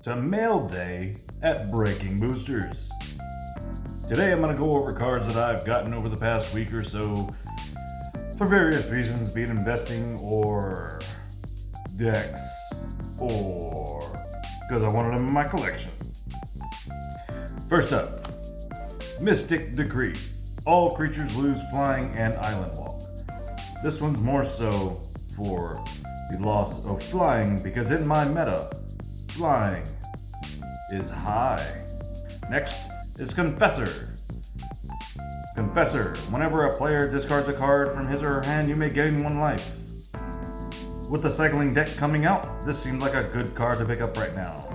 to Mail Day at Breaking Boosters. Today I'm going to go over cards that I've gotten over the past week or so for various reasons, be it investing or decks or because I wanted them in my collection. First up, Mystic Decree. All creatures lose flying and island walk. This one's more so for the loss of flying because in my meta, flying is high. Next is Confessor. Confessor. Whenever a player discards a card from his or her hand, you may gain 1 life. With the cycling deck coming out, this seems like a good card to pick up right now.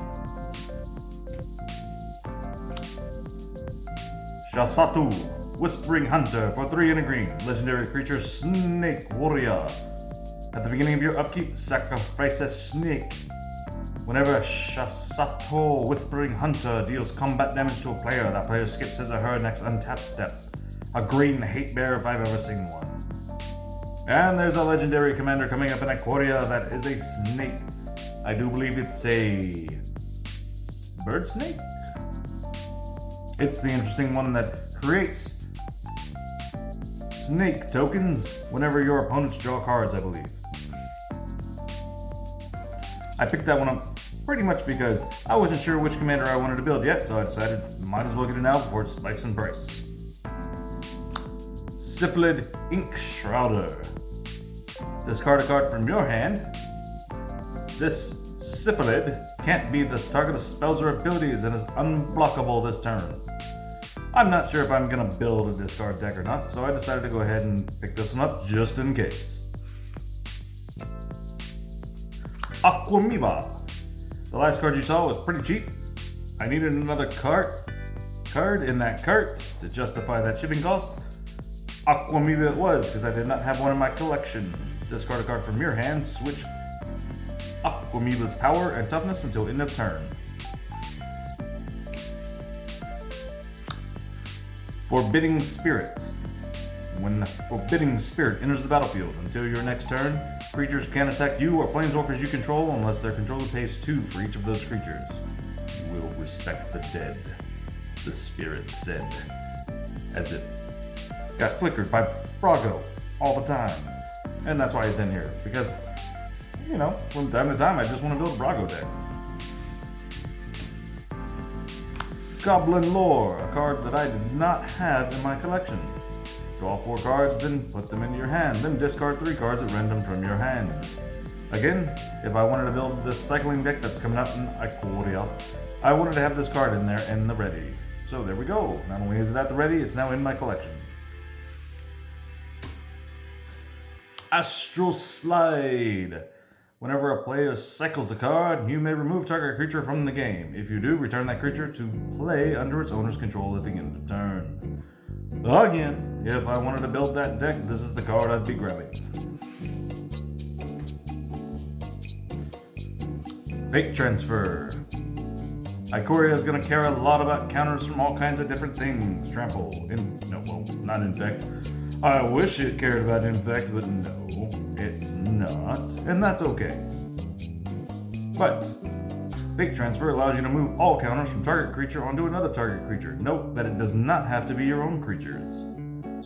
Shasatu, Whispering Hunter for 3 and a green. Legendary creature Snake Warrior. At the beginning of your upkeep, sacrifice a snake. Whenever Shasato Whispering Hunter deals combat damage to a player, that player skips his or her next untapped step. A green hate bear if I've ever seen one. And there's a legendary commander coming up in Ikoria that is a snake. I do believe it's a bird snake? It's the interesting one that creates snake tokens whenever your opponents draw cards, I believe. I picked that one up pretty much because I wasn't sure which commander I wanted to build yet, so I decided might as well get it now before it spikes in price. Syphilid Ink Shrouder. Discard a card from your hand. This Syphilid can't be the target of spells or abilities and is unblockable this turn. I'm not sure if I'm going to build a discard deck or not, so I decided to go ahead and pick this one up just in case. Aquamoeba. The last card you saw was pretty cheap. I needed another card in that cart to justify that shipping cost. Aquamoeba it was, because I did not have one in my collection. Discard a card from your hand, switch Aquamoeba's power and toughness until end of turn. Forbidding Spirit. When Forbidding Spirit enters the battlefield, until your next turn, creatures can't attack you or planeswalkers you control unless their controller pays 2 for each of those creatures. You will respect the dead, the spirit said, as it got flickered by Brago all the time. And that's why it's in here, because, you know, from time to time I just want to build a Brago deck. Goblin Lore, a card that I did not have in my collection. Draw 4 cards, then put them into your hand, then discard 3 cards at random from your hand. Again, if I wanted to build this cycling deck that's coming out in Ikoria, I wanted to have this card in there in the ready. So there we go. Not only is it at the ready, it's now in my collection. Astral Slide. Whenever a player cycles a card, you may remove target creature from the game. If you do, return that creature to play under its owner's control at the end of turn. Again, if I wanted to build that deck, this is the card I'd be grabbing. Fate Transfer. Ikoria is going to care a lot about counters from all kinds of different things. Trample. Not Infect. I wish it cared about Infect, but no, it's not. And that's okay. But Fate Transfer allows you to move all counters from target creature onto another target creature. Note that it does not have to be your own creatures.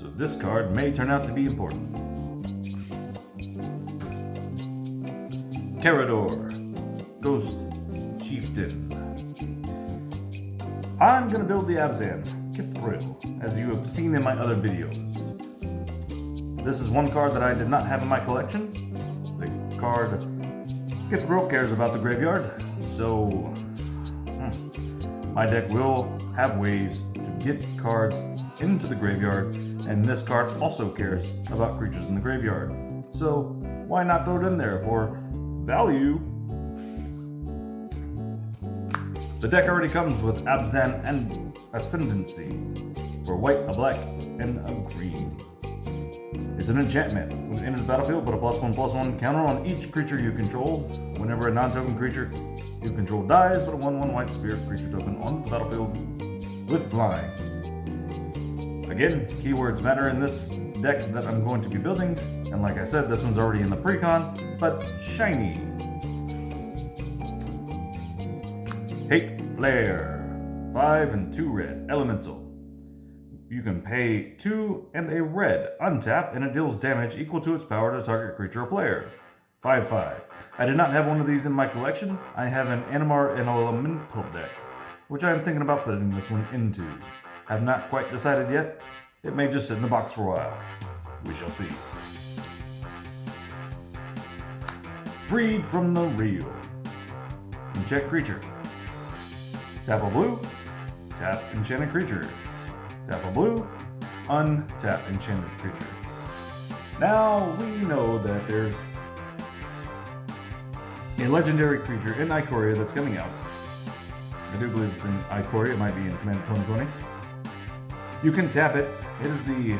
So this card may turn out to be important. Carador, Ghost Chieftain. I'm going to build the Abzan, Kithril, as you have seen in my other videos. This is one card that I did not have in my collection. The card Kithril cares about the graveyard, so my deck will have ways to get cards into the graveyard, and this card also cares about creatures in the graveyard. So why not throw it in there for value? The deck already comes with Abzan and Ascendancy for white, a black, and a green. It's an enchantment. When it enters the battlefield, put a +1/+1 counter on each creature you control. Whenever a non-token creature you control dies, put a 1/1 white spirit creature token on the battlefield with flying. Again, keywords matter in this deck that I'm going to be building, and like I said, this one's already in the pre-con, but shiny. Hate Flare. 5 and 2 red. Elemental. You can pay 2 and a red. Untap, and it deals damage equal to its power to target creature or player. 5/5. I did not have one of these in my collection. I have an Animar and Elemental deck, which I am thinking about putting this one into. Have not quite decided yet. It may just sit in the box for a while. We shall see. Freed from the Real. Enchant creature. Tap a blue. Tap enchanted creature. Tap a blue. Untap enchanted creature. Now we know that there's a legendary creature in Ikoria that's coming out. I do believe it's in Ikoria. It might be in Commander 2020. You can tap it. It is the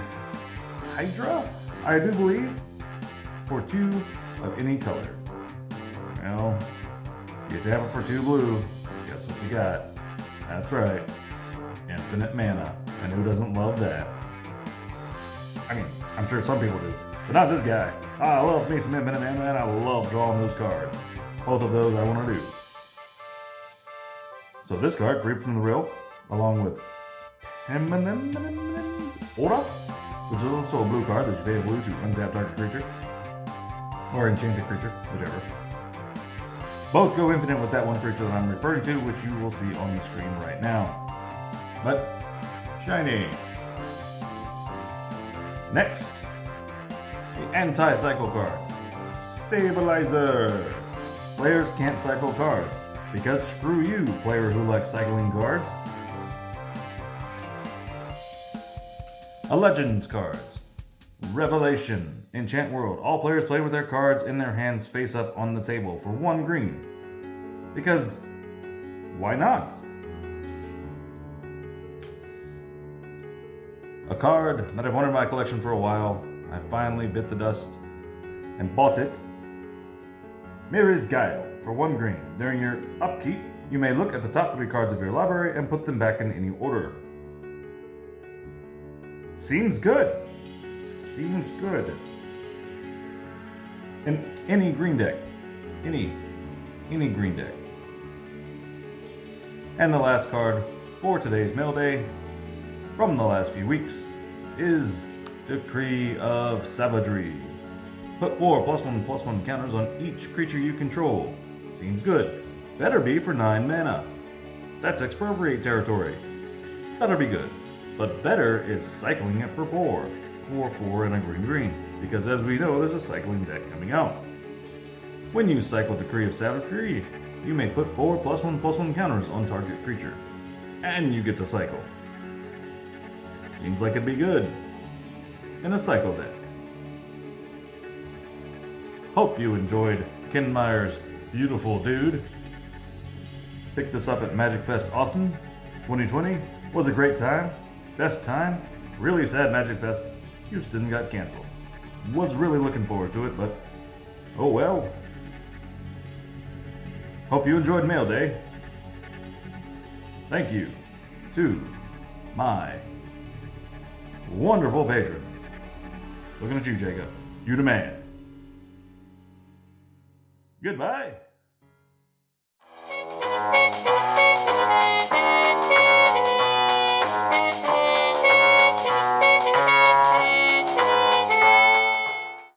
Hydra, I do believe, for 2 of any color. Well, you tap it for 2 blue. Guess what you got? That's right. Infinite mana. And who doesn't love that? I mean, I'm sure some people do, but not this guy. I love me some infinite mana, and I love drawing those cards. Both of those I want to do. So this card, Freed from the Real, along with Aura, which is also a blue card that you pay a blue to untap target creature, or enchanted creature, whichever. Both go infinite with that one creature that I'm referring to, which you will see on the screen right now. But, shiny. Next, the anti-cycle card, Stabilizer. Players can't cycle cards, because screw you, player who likes cycling cards. A Legends cards. Revelation. Enchant World. All players play with their cards in their hands face up on the table for 1 green. Because, why not? A card that I've wanted in my collection for a while. I finally bit the dust and bought it. Mirror's Guile for 1 green. During your upkeep, you may look at the top 3 cards of your library and put them back in any order. Seems good. Seems good. In any green deck. Any green deck. And the last card for today's mail day from the last few weeks is Decree of Savagery. Put 4 +1/+1 counters on each creature you control. Seems good. Better be for 9 mana. That's expropriate territory. Better be good. But better is cycling it for 4. 4/4 and a green. Because as we know, there's a cycling deck coming out. When you cycle Decree of Savagery, you may put 4 +1/+1 counters on target creature. And you get to cycle. Seems like it'd be good in a cycle deck. Hope you enjoyed Ken Meyer's Beautiful Dude. Picked this up at Magic Fest Austin 2020. Was a great time. Best time. Really sad Magic Fest Houston got canceled. Was really looking forward to it, but oh well. Hope you enjoyed Mail Day. Thank you to my wonderful patrons. Looking at you, Jacob. You the man. Goodbye.